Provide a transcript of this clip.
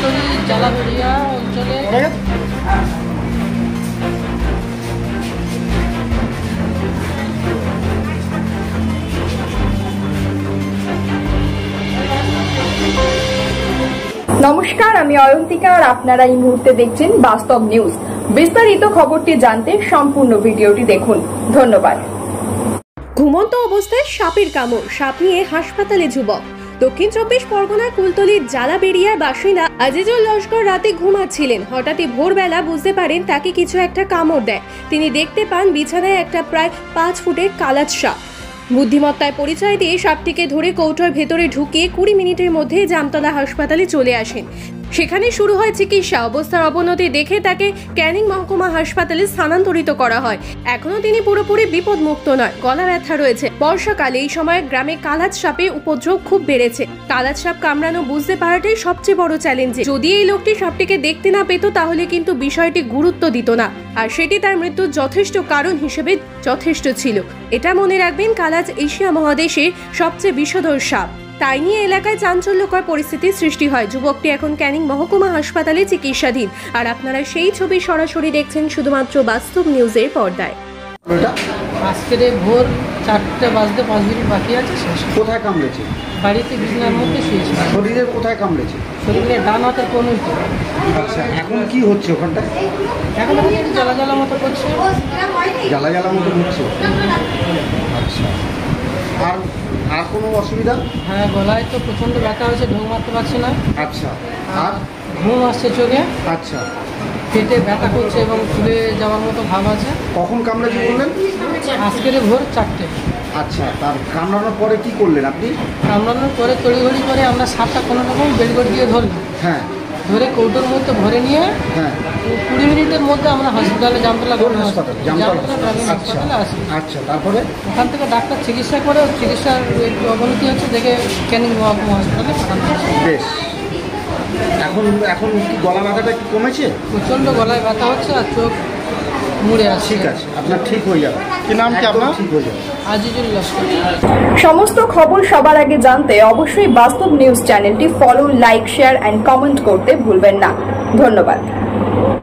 কুলতলি জালাবেড়িয়া অঞ্চলে নমস্কার, আমি অয়ন্তিকা আর আপনারা এই মুহূর্তে দেখছেন বাস্তব নিউজ। বিস্তারিত খবরটি জানতে সম্পূর্ণ ভিডিওটি দেখুন। ধন্যবাদ। ঘুমন্ত অবস্থায় সাপের কামড়, সাপ নিয়ে হাসপাতালে যুবক। দক্ষিণ 24 পরগনার কুলতলির জালাবেড়িয়ার বাসিন্দা আজিজুল লস্কর রাতে ঘুমাচ্ছিলেন। হঠাৎই ভোরবেলা বুঝতে পারেন তাকে কিছু একটা কামড় দেয়। তিনি দেখতে পান বিছানায় একটা প্রায় 5 ফুটের কালাজ সাপ। বুদ্ধিমত্তায় পরিচয় দিয়ে সাপটিকে ধরে কৌটোর ভেতরে ঢুকিয়ে 20 মিনিটের মধ্যে জামতলা হাসপাতালে চলে আসেন। সেখানে শুরু হয় চিকিৎসা। অবস্থার অবনতি দেখে তাকে ক্যানিং মহকুমা হাসপাতালে স্থানান্তরিত করা হয়। এখনো তিনি পুরোপুরি বিপদমুক্ত নয়, গলা ব্যথা রয়েছে। বর্ষাকালে এই সময় গ্রামে কালাজ সাপের উপদ্রব খুব বেড়েছে। কালাজ সাপ কামড়ানো বুঝতে পারাটাই সবচেয়ে বড় চ্যালেঞ্জ। যদি এই লোকটি সাপটিকে দেখতে না পেত তাহলে কিন্তু বিষয়টি গুরুত্ব দিত না, আর সেটি তার মৃত্যুর যথেষ্ট কারণ হিসেবে যথেষ্ট ছিল। এটা মনে রাখবেন, কালাজ এশিয়া মহাদেশের সবচেয়ে বিষধর সাপ। তাই নিয়ে এলাকায় চাঞ্চল্যকর পরিস্থিতির সৃষ্টি হয়। যুবকটি এখন ক্যানিং মহকুমা হাসপাতালে চিকিৎসাধীন। আর আপনারা সেই ছবি সরাসরি দেখছেন শুধুমাত্র বাস্তব নিউজের পর্দায়। আজকের ভোর 4টা বাজতে 5 মিনিট বাকি আছে। কোথায় কামড়েছে? বাড়িতে বিছানার মধ্যে শুয়েছিল। শরীরের কোথায় কামড়েছে? শরীরে ডান হাতের কোনোইতে। আচ্ছা, এখন কি হচ্ছে ওখানটায়? এখন জ্বালা জ্বালা মতো করছে। জ্বালা জ্বালা মতো হচ্ছে। আচ্ছা, আর আর কোনো অসুবিধা? হ্যাঁ, গলায় তো প্রচণ্ড ব্যথা হয়েছে, ঢোক মারতে পারছি না। আচ্ছা, আর ঘুম আসছে চোখে। আচ্ছা, পেটে ব্যথা করছে এবং ফুলে যাওয়ার মতো ভাব আছে। কখন কামড়েছে বললেন? আজকের ভোর 4টে। আচ্ছা, তার কামড়ানোর পরে কি করলেন আপনি? কামড়ানোর পরে তড়িঘড়ি করে আমরা সাপটা কোনো রকম বেলগড় দিয়ে ধরলাম। হ্যাঁ, ধরে কৌটোর মধ্যে ভরে নিয়ে হ্যাঁ, 20 মিনিটের মধ্যে আমরা হসপিটালে জামতলা হাসপাতাল গ্রামীণ হাসপাতালে আসি। আচ্ছা, তারপরে ওখান থেকে ডাক্তার চিকিৎসা করে, চিকিৎসার একটু অবনতি হচ্ছে দেখে ক্যানিং মহকুমা হাসপাতালে পাঠানো হয়েছে। বেশ, এখন এখন কি গলা ব্যথাটা একটু কমেছে? প্রচণ্ড গলায় ব্যথা হচ্ছে আর চোখ মুড়ে আছে। ঠিক আছে, আপনার ঠিক হয়ে যাবে। কি নাম কি আপনার? ঠিক হয়ে যাবে। আজিজুল লস্কর। সমস্ত খবর সবার আগে জানতে অবশ্যই বাস্তব নিউজ চ্যানেলটি follow, like, share and comment করতে ভুলবেন না। ধন্যবাদ।